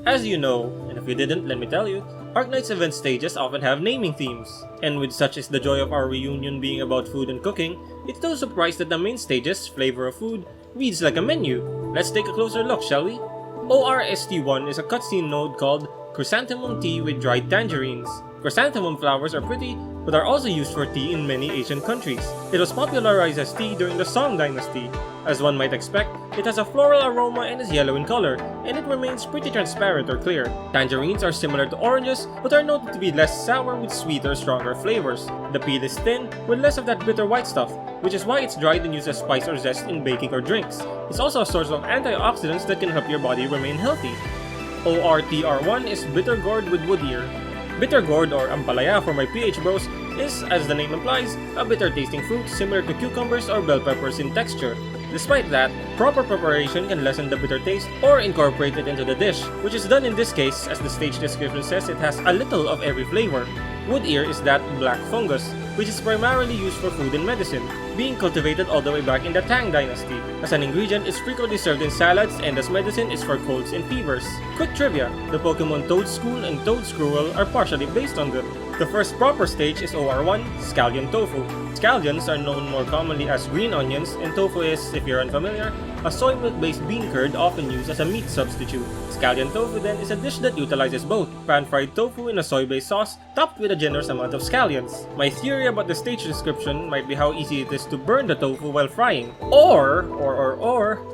As you know, and if you didn't, let me tell you, Arknights event stages often have naming themes. And with such is the joy of our reunion being about food and cooking, it's no surprise that the main stage's flavor of food reads like a menu. Let's take a closer look, shall we? ORST1 is a cutscene node called Chrysanthemum tea with dried tangerines. Chrysanthemum flowers are pretty, but are also used for tea in many Asian countries. It was popularized as tea during the Song dynasty. As one might expect, it has a floral aroma and is yellow in color, and it remains pretty transparent or clear. Tangerines are similar to oranges, but are noted to be less sour with sweeter, stronger flavors. The peel is thin, with less of that bitter white stuff, which is why it's dried and used as spice or zest in baking or drinks. It's also a source of antioxidants that can help your body remain healthy. ORTR1 is bitter gourd with wood ear. Bitter gourd, or ampalaya for my PH bros, is, as the name implies, a bitter tasting fruit similar to cucumbers or bell peppers in texture. Despite that, proper preparation can lessen the bitter taste or incorporate it into the dish, which is done in this case. As the stage description says, it has a little of every flavor. Wood ear is that black fungus, which is primarily used for food and medicine, being cultivated all the way back in the Tang dynasty. As an ingredient, it's frequently served in salads, and as medicine is for colds and fevers. Quick trivia, the Pokemon Toadstool and Toadscruel are partially based on them. The first proper stage is OR1, Scallion Tofu. Scallions are known more commonly as green onions, and tofu is, if you're unfamiliar, a soy milk-based bean curd often used as a meat substitute. Scallion tofu then is a dish that utilizes both pan-fried tofu in a soy-based sauce topped with a generous amount of scallions. My theory about the stage description might be how easy it is to burn the tofu while frying. Or,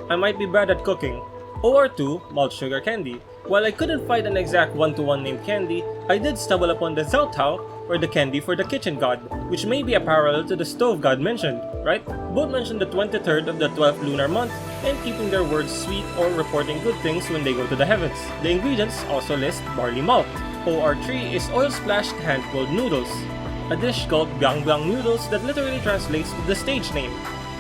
I might be bad at cooking. OR2, Malt Sugar Candy. While I couldn't find an exact one-to-one named candy, I did stumble upon the Zhaotao, or the candy for the kitchen god, which may be a parallel to the stove god mentioned, right? Both mention the 23rd of the 12th lunar month and keeping their words sweet or reporting good things when they go to the heavens. The ingredients also list barley malt. OR3 is oil-splashed hand-pulled noodles, a dish called biang biang noodles that literally translates to the stage name.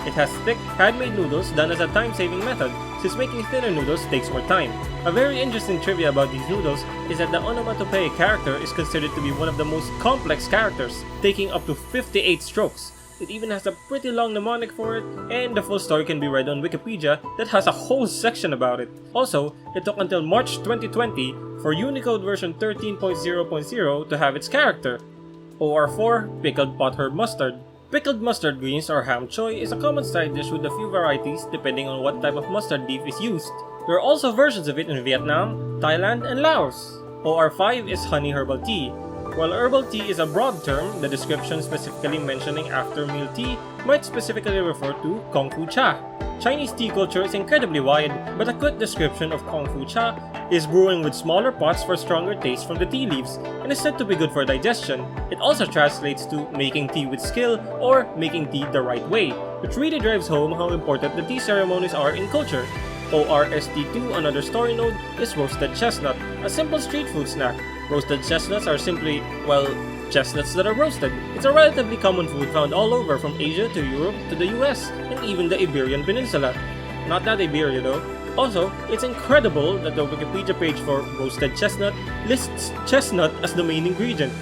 It has thick, handmade noodles done as a time-saving method, since making thinner noodles takes more time. A very interesting trivia about these noodles is that the onomatopoeia character is considered to be one of the most complex characters, taking up to 58 strokes. It even has a pretty long mnemonic for it, and the full story can be read on Wikipedia that has a whole section about it. Also, it took until March 2020 for Unicode version 13.0.0 to have its character. OR4, Pickled Pot Herb Mustard. Pickled mustard greens or ham choy is a common side dish with a few varieties depending on what type of mustard leaf is used. There are also versions of it in Vietnam, Thailand, and Laos. OR5 is honey herbal tea. While herbal tea is a broad term, the description specifically mentioning after-meal tea might specifically refer to Kung Fu Cha. Chinese tea culture is incredibly wide, but a quick description of Kung Fu Cha is brewing with smaller pots for stronger taste from the tea leaves and is said to be good for digestion. It also translates to making tea with skill or making tea the right way, which really drives home how important the tea ceremonies are in culture. ORST2, another story node, is roasted chestnut, a simple street food snack. Roasted chestnuts are simply, well, chestnuts that are roasted. It's a relatively common food found all over from Asia to Europe to the US and even the Iberian Peninsula. Not that Iberia though. Also, it's incredible that the Wikipedia page for roasted chestnut lists chestnut as the main ingredient.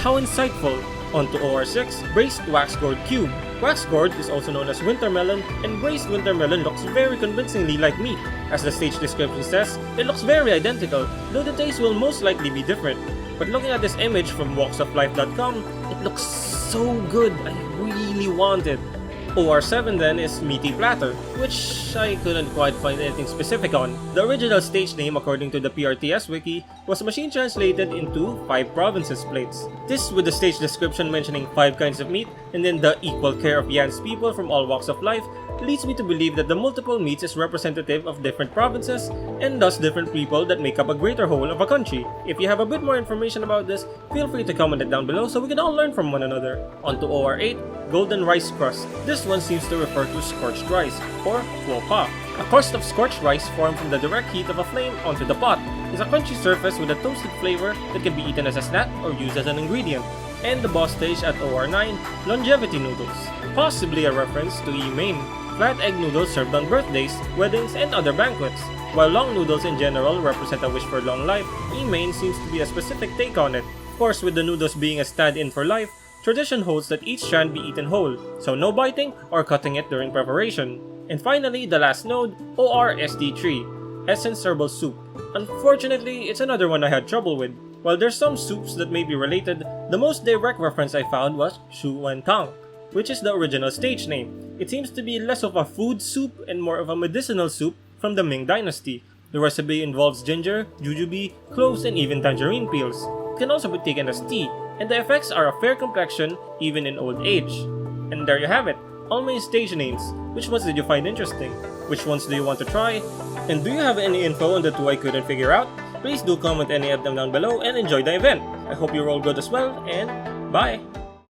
How insightful! On to OR6, Braised Wax Gourd Cube. Wax gourd is also known as winter melon, and braised winter melon looks very convincingly like meat. As the stage description says, it looks very identical, though the taste will most likely be different. But looking at this image from walksoflife.com, it looks so good, I really want it. OR7 then is Meaty Platter, which I couldn't quite find anything specific on. The original stage name according to the PRTS wiki was machine translated into 5 provinces plates. This with the stage description mentioning 5 kinds of meat and then the equal care of Yan's people from all walks of life leads me to believe that the multiple meats is representative of different provinces and thus different people that make up a greater whole of a country. If you have a bit more information about this, feel free to comment it down below so we can all learn from one another. On to OR8, Golden Rice Crust. This one seems to refer to scorched rice, or kuo pa. A crust of scorched rice formed from the direct heat of a flame onto the pot. It's a crunchy surface with a toasted flavor that can be eaten as a snack or used as an ingredient. And the boss stage at OR9, Longevity Noodles. Possibly a reference to Yi-Mein, flat egg noodles served on birthdays, weddings, and other banquets. While long noodles in general represent a wish for long life, Yi-Mein seems to be a specific take on it. Of course, with the noodles being a stand-in for life, tradition holds that each strand be eaten whole, so no biting or cutting it during preparation. And finally, the last node, ORST3. Essence Herbal Soup. Unfortunately, it's another one I had trouble with. While there's some soups that may be related, the most direct reference I found was Shu Wen Tang, which is the original stage name. It seems to be less of a food soup and more of a medicinal soup from the Ming Dynasty. The recipe involves ginger, jujube, cloves, and even tangerine peels. It can also be taken as tea, and the effects are a fair complexion even in old age. And there you have it, all my stage names. Which ones did you find interesting? Which ones do you want to try? And do you have any info on the two I couldn't figure out? Please do comment any of them down below and enjoy the event. I hope you're all good as well, and bye!